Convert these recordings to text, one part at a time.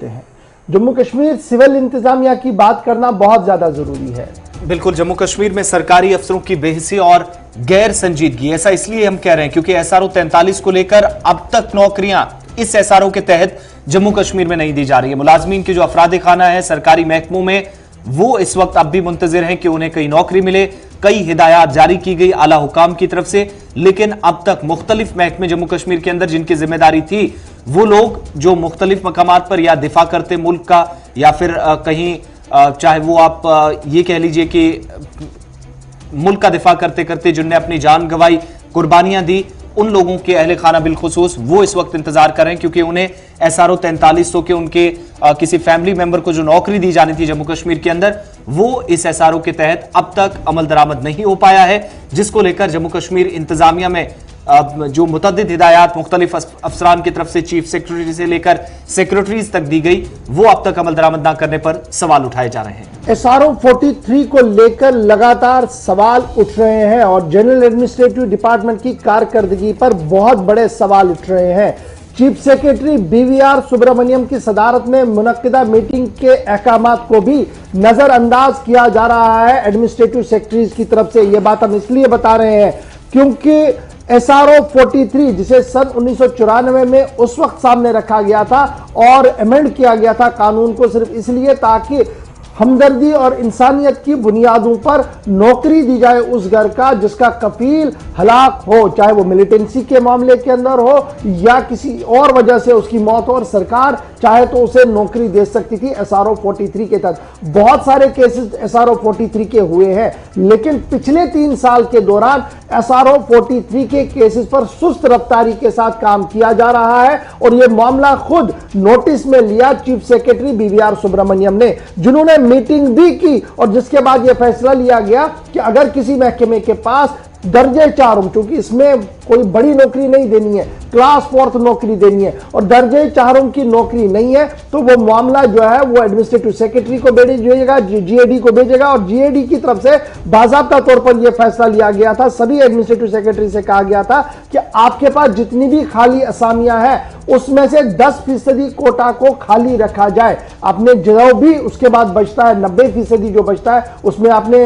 होते हैं। जम्मू कश्मीर सिविल इंतजामिया की बात करना बहुत ज्यादा जरूरी है। बिल्कुल, जम्मू कश्मीर में सरकारी अफसरों की बेहिसी और गैर संजीदगी, ऐसा इसलिए हम कह रहे हैं क्योंकि SRO 43 को लेकर अब तक नौकरियां इस SRO के तहत जम्मू कश्मीर में नहीं दी जा रही है। मुलाजमीन की जो अफराद खाना है सरकारी महकमों में, वो इस वक्त अब भी मुंतजिर हैं कि उन्हें कई नौकरी मिले। कई हिदायत जारी की गई आला हुकाम की तरफ से, लेकिन अब तक मुख्तलिफ महकमे जम्मू कश्मीर के अंदर जिनकी जिम्मेदारी थी, वो लोग जो मुख्तलिफ मकामात पर या दिफा करते मुल्क का या फिर कहीं चाहे वो आप ये कह लीजिए कि मुल्क का दिफा करते करते जिनने अपनी जान गंवाई, कुर्बानियां दी, उन लोगों के अहले खाना बिलखुसूस वो इस वक्त इंतजार कर रहे हैं क्योंकि उन्हें SRO 4300 के उनके किसी फैमिली मेंबर को जो नौकरी दी जानी थी जम्मू कश्मीर के अंदर, वो इस SRO के तहत अब तक अमल दरामद नहीं हो पाया है, जिसको लेकर जम्मू कश्मीर इंतजामिया में जो मुतअद्दिद हिदायत मुख्तलिफ अफसरान की तरफ से चीफ सेक्रेटरी से लेकर सेक्रेटरीज तक दी गई, वो अब तक अमल दरामद ना करने पर सवाल उठाए जा रहे हैं। SRO 43 को लेकर लगातार सवाल उठ रहे हैं और जनरल एडमिनिस्ट्रेटिव डिपार्टमेंट की कारकर्दगी पर बहुत बड़े सवाल उठ रहे हैं। चीफ सेक्रेटरी BVR सुब्रमण्यम की सदारत में मुनक्किदा मीटिंग के अहकामात को भी नजरअंदाज किया जा रहा है एडमिनिस्ट्रेटिव सेक्रेटरीज की तरफ से। यह बात हम इसलिए बता रहे हैं क्योंकि SRO 43 जिसे सन 1994 में उस वक्त सामने रखा गया था और अमेंड किया गया था कानून को सिर्फ इसलिए ताकि हमदर्दी और इंसानियत की बुनियादों पर नौकरी दी जाए उस घर का जिसका कफील हलाक हो, चाहे वो मिलिटेंसी के मामले के अंदर हो या किसी और वजह से उसकी मौत हो, और सरकार चाहे तो उसे नौकरी दे सकती थी SRO 43 के तहत। बहुत सारे केसेस SRO 43 के हुए हैं, लेकिन पिछले 3 साल के दौरान SRO 43 के केसेस पर सुस्त रफ्तारी के साथ काम किया जा रहा है और यह मामला खुद नोटिस में लिया चीफ सेक्रेटरी BVR सुब्रमण्यम ने, जिन्होंने मीटिंग भी की और जिसके बाद यह फैसला लिया गया कि अगर किसी महकमे के पास दर्जे 4, क्योंकि इसमें कोई बड़ी नौकरी नहीं देनी है, क्लास 4 नौकरी देनी है और दर्जे 4 की नौकरी नहीं है, तो वो मामला जो है वो एडमिनिस्ट्रेटिव सेक्रेटरी को भेजेगा, GAD को भेजेगा और GAD की तरफ से बाज़ाब्ता तौर पर यह फैसला लिया गया था। सभी एडमिनिस्ट्रेटिव सेक्रेटरी से कहा गया था कि आपके पास जितनी भी खाली असामियां हैं उसमें से 10% कोटा को खाली रखा जाए। आपने जो भी उसके बाद बचता है 90% जो बचता है उसमें आपने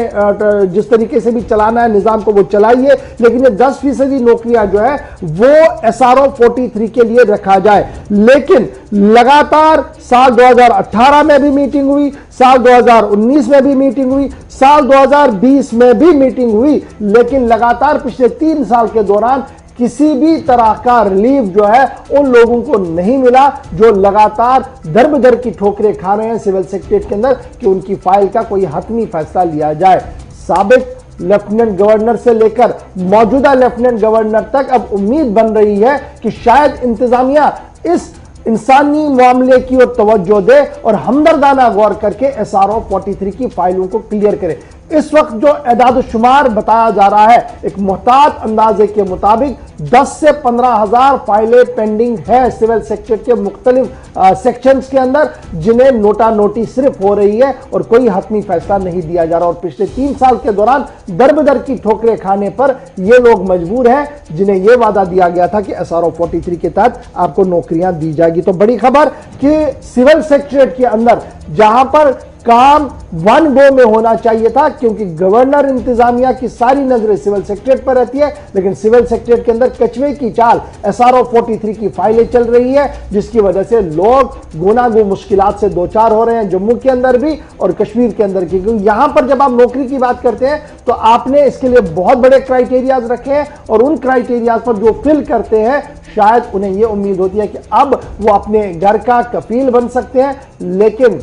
जिस तरीके से भी चलाना है निजाम को वो चलाइए, लेकिन ये 10% नौकरियां जो है वो SRO 43 के लिए रखा जाए। लेकिन लगातार साल 2018 में भी मीटिंग हुई, साल 2019 में भी मीटिंग हुई, साल 2020 में भी मीटिंग हुई, लेकिन लगातार पिछले 3 साल के दौरान किसी भी तरह का रिलीफ जो है उन लोगों को नहीं मिला जो लगातार दर बदर की ठोकरें खा रहे हैं सिविल सेक्रेटरीट के अंदर कि उनकी फाइल का कोई हतमी फैसला लिया जाए। साबिक लेफ्टिनेंट गवर्नर से लेकर मौजूदा लेफ्टिनेंट गवर्नर तक अब उम्मीद बन रही है कि शायद इंतजामिया इस इंसानी मामले की ओर तवज्जो दे और हमदर्दाना गौर करके SRO 43 की फाइलों को क्लियर करे। इस वक्त जो एदाद शुमार बताया जा रहा है, एक मुहतात अंदाजे के मुताबिक 10 से 15,000 फाइलें पेंडिंग है सिविल सेक्रेटरीट के मुख्तलिफ सेक्शंस के अंदर, जिन्हें नोटा नोटी सिर्फ हो रही है और कोई हतमी फैसला नहीं दिया जा रहा। और पिछले 3 साल के दौरान दर बदर की ठोकरें खाने पर ये लोग मजबूर हैं जिन्हें यह वादा दिया गया था कि SRO 43 के तहत आपको नौकरियां दी जाएगी। तो बड़ी खबर कि सिविल सेक्रेटरीट के अंदर जहां पर काम 1 गो में होना चाहिए था, क्योंकि गवर्नर इंतजामिया की सारी नजरें सिविल सेक्रेटरीट पर रहती है, लेकिन सिविल सेक्रेटरीट के अंदर कछुए की चाल SRO 43 की फाइलें चल रही है, जिसकी वजह से लोग गुनागो मुश्किलात से दो चार हो रहे हैं जम्मू के अंदर भी और कश्मीर के अंदर की। क्योंकि यहां पर जब आप नौकरी की बात करते हैं तो आपने इसके लिए बहुत बड़े क्राइटेरियाज रखे हैं और उन क्राइटेरियाज पर जो फिल करते हैं शायद उन्हें यह उम्मीद होती है कि अब वो अपने घर का कफील बन सकते हैं, लेकिन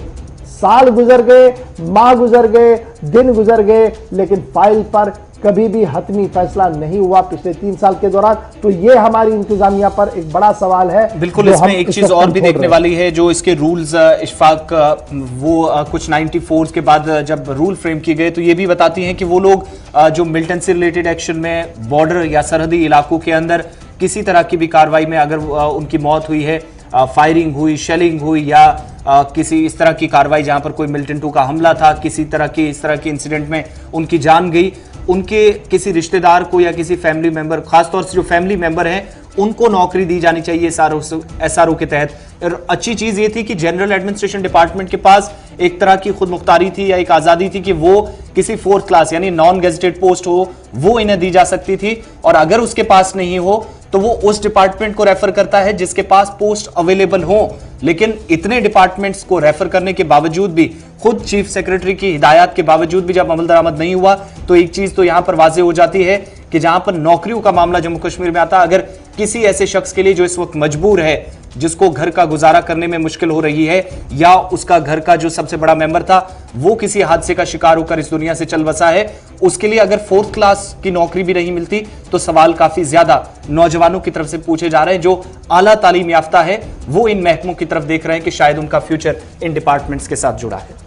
साल गुजर गए, माह गुजर गए, दिन गुजर गए, लेकिन फाइल पर कभी भी हतमी फैसला नहीं हुआ पिछले 3 साल के दौरान। तो ये हमारी इंतजामिया पर एक बड़ा सवाल है। बिल्कुल, इसमें एक चीज और भी देखने वाली है, जो इसके रूल्स इशफाक वो कुछ 94 के बाद जब रूल फ्रेम किए गए तो ये भी बताती हैं कि वो लोग जो मिलिटेंसी रिलेटेड एक्शन में बॉर्डर या सरहदी इलाकों के अंदर किसी तरह की भी कार्रवाई में अगर उनकी मौत हुई है, फायरिंग हुई, शेलिंग हुई या किसी इस तरह की कार्रवाई जहां पर कोई मिलिटेंटों का हमला था, किसी तरह की इस तरह के इंसिडेंट में उनकी जान गई, उनके किसी रिश्तेदार को या किसी फैमिली मेंबर, खासतौर से जो फैमिली मेंबर हैं उनको नौकरी दी जानी चाहिए एसआरओ के तहत। और अच्छी चीज ये थी कि जनरल एडमिनिस्ट्रेशन डिपार्टमेंट के पास एक तरह की खुद मुख्तारी थी या एक आजादी थी कि वो किसी 4th क्लास यानी नॉन गेजेटेड पोस्ट हो वो इन्हें दी जा सकती थी, और अगर उसके पास नहीं हो तो वो उस डिपार्टमेंट को रेफर करता है जिसके पास पोस्ट अवेलेबल हो। लेकिन इतने डिपार्टमेंट्स को रेफर करने के बावजूद भी, खुद चीफ सेक्रेटरी की हिदायत के बावजूद भी जब अमल दरामद नहीं हुआ, तो एक चीज तो यहां पर वाज़ेह हो जाती है कि जहां पर नौकरियों का मामला जम्मू कश्मीर में आता, अगर किसी ऐसे शख्स के लिए जो इस वक्त मजबूर है, जिसको घर का गुजारा करने में मुश्किल हो रही है, या उसका घर का जो सबसे बड़ा मेंबर था वो किसी हादसे का शिकार होकर इस दुनिया से चल बसा है, उसके लिए अगर 4th क्लास की नौकरी भी नहीं मिलती तो सवाल काफी ज्यादा नौजवानों की तरफ से पूछे जा रहे हैं जो आला तालीम याफ्ता है, वो इन महकमों की तरफ देख रहे हैं कि शायद उनका फ्यूचर इन डिपार्टमेंट्स के साथ जुड़ा है।